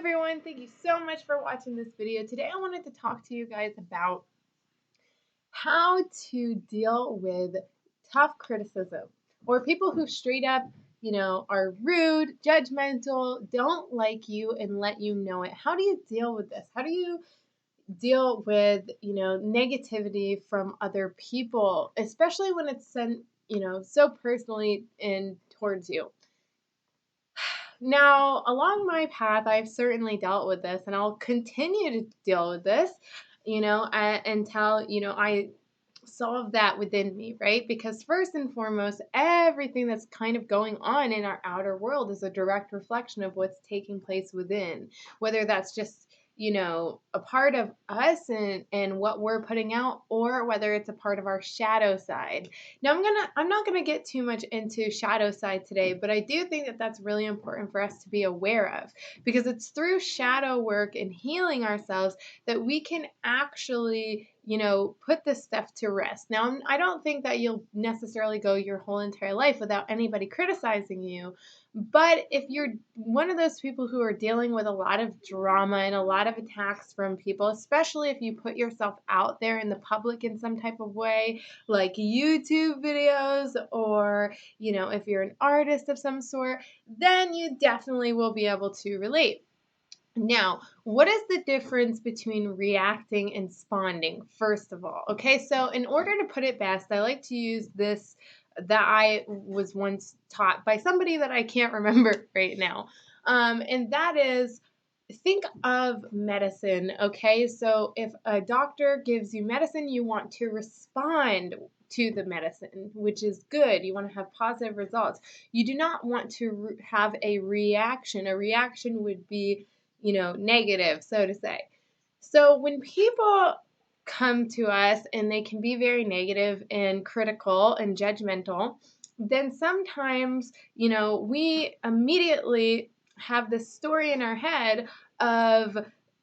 Everyone, thank you so much for watching this video. Today I wanted to talk to you guys about how to deal with tough criticism or people who straight up, are rude, judgmental, don't like you and let you know it. How do you deal with this? How do you deal with, negativity from other people, especially when it's sent, so personally in towards you? Now, along my path, I've certainly dealt with this, and I'll continue to deal with this, until, I solve that within me, right? Because first and foremost, everything that's kind of going on in our outer world is a direct reflection of what's taking place within, whether that's just a part of us and what we're putting out, or whether it's a part of our shadow side. Now I'm not gonna get too much into shadow side today, but I do think that that's really important for us to be aware of, because it's through shadow work and healing ourselves that we can actually put this stuff to rest. Now, I don't think that you'll necessarily go your whole entire life without anybody criticizing you. But if you're one of those people who are dealing with a lot of drama and a lot of attacks from people, especially if you put yourself out there in the public in some type of way, like YouTube videos, or, if you're an artist of some sort, then you definitely will be able to relate. Now, what is the difference between reacting and responding, first of all? Okay, so in order to put it best, I like to use this that I was once taught by somebody that I can't remember right now. And that is, think of medicine, okay? So if a doctor gives you medicine, you want to respond to the medicine, which is good. You want to have positive results. You do not want to have a reaction. A reaction would be negative, so to say. So when people come to us and they can be very negative and critical and judgmental, then sometimes, we immediately have this story in our head of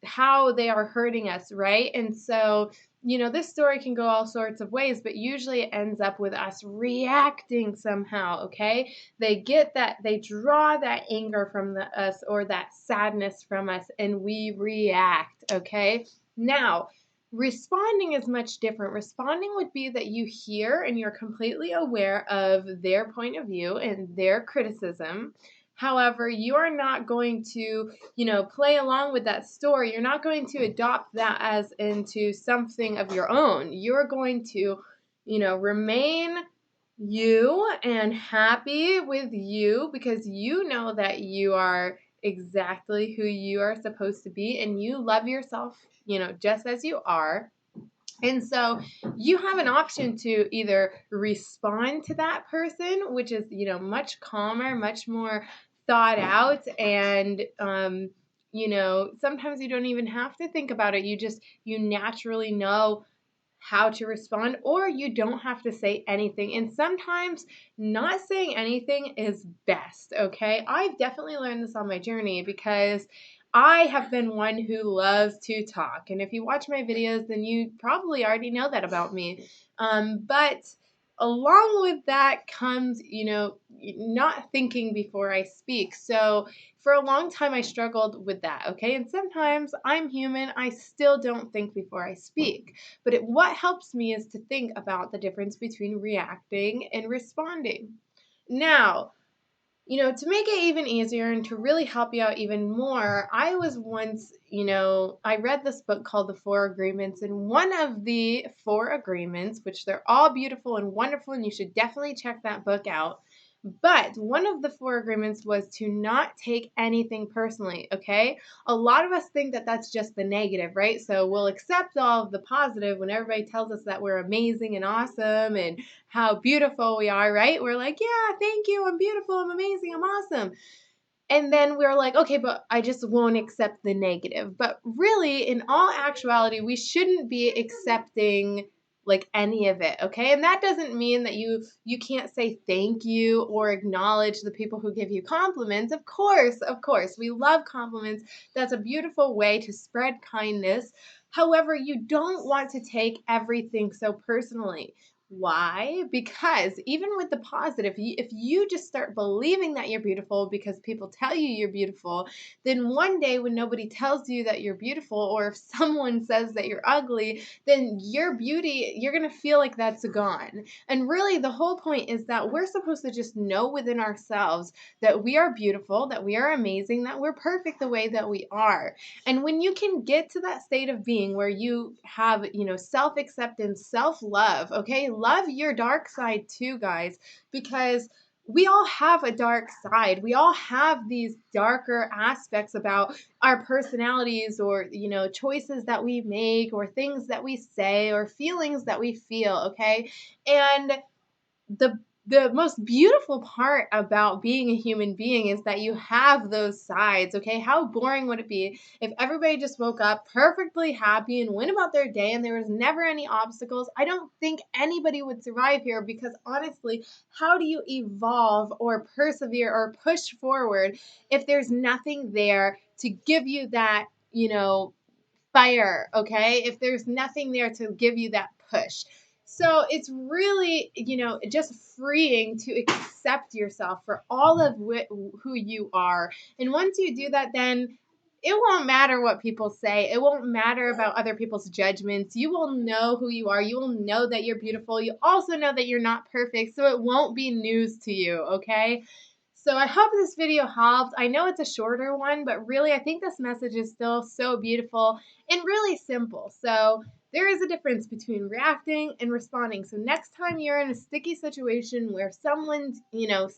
how they are hurting us, right? And so, this story can go all sorts of ways, but usually it ends up with us reacting somehow, okay? They draw that anger from us or that sadness from us, and we react, okay? Now, responding is much different. Responding would be that you hear and you're completely aware of their point of view and their criticism. However, you are not going to, play along with that story. You're not going to adopt that as into something of your own. You're going to, remain you and happy with you, because you know that you are exactly who you are supposed to be and you love yourself, just as you are. And so you have an option to either respond to that person, which is, much calmer, much more thought out. And, sometimes you don't even have to think about it. You naturally know how to respond, or you don't have to say anything. And sometimes not saying anything is best, okay? I've definitely learned this on my journey, because I have been one who loves to talk. And if you watch my videos, then you probably already know that about me. But along with that comes, not thinking before I speak. So for a long time, I struggled with that, okay? And sometimes I'm human. I still don't think before I speak. But what helps me is to think about the difference between reacting and responding. Now, to make it even easier and to really help you out even more, I was once, I read this book called The Four Agreements, and one of the four agreements, which they're all beautiful and wonderful, and you should definitely check that book out. But one of the four agreements was to not take anything personally, okay? A lot of us think that that's just the negative, right? So we'll accept all of the positive when everybody tells us that we're amazing and awesome and how beautiful we are, right? We're like, yeah, thank you, I'm beautiful, I'm amazing, I'm awesome. And then we're like, okay, but I just won't accept the negative. But really, in all actuality, we shouldn't be accepting like any of it, okay? And that doesn't mean that you can't say thank you or acknowledge the people who give you compliments. Of course, we love compliments. That's a beautiful way to spread kindness. However, you don't want to take everything so personally. Why? Because even with the positive, if you just start believing that you're beautiful because people tell you you're beautiful, then one day when nobody tells you that you're beautiful, or if someone says that you're ugly, then your beauty, you're going to feel like that's gone. And really, the whole point is that we're supposed to just know within ourselves that we are beautiful, that we are amazing, that we're perfect the way that we are. And when you can get to that state of being where you have, self acceptance, self love, okay, love your dark side too, guys, because we all have a dark side. We all have these darker aspects about our personalities, or, choices that we make, or things that we say, or feelings that we feel, okay? And the the most beautiful part about being a human being is that you have those sides, okay? How boring would it be if everybody just woke up perfectly happy and went about their day and there was never any obstacles? I don't think anybody would survive here, because honestly, how do you evolve or persevere or push forward if there's nothing there to give you that, fire, okay? If there's nothing there to give you that push. So it's really, just freeing to accept yourself for all of who you are. And once you do that, then it won't matter what people say. It won't matter about other people's judgments. You will know who you are. You will know that you're beautiful. You also know that you're not perfect. So it won't be news to you, okay? So I hope this video helped. I know it's a shorter one, but really I think this message is still so beautiful and really simple. So there is a difference between reacting and responding. So next time you're in a sticky situation where someone's,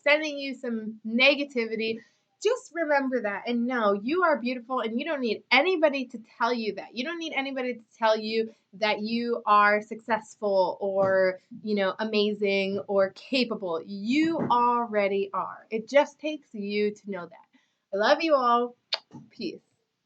sending you some negativity, just remember that and know you are beautiful, and you don't need anybody to tell you that. You don't need anybody to tell you that you are successful, or, amazing, or capable. You already are. It just takes you to know that. I love you all. Peace.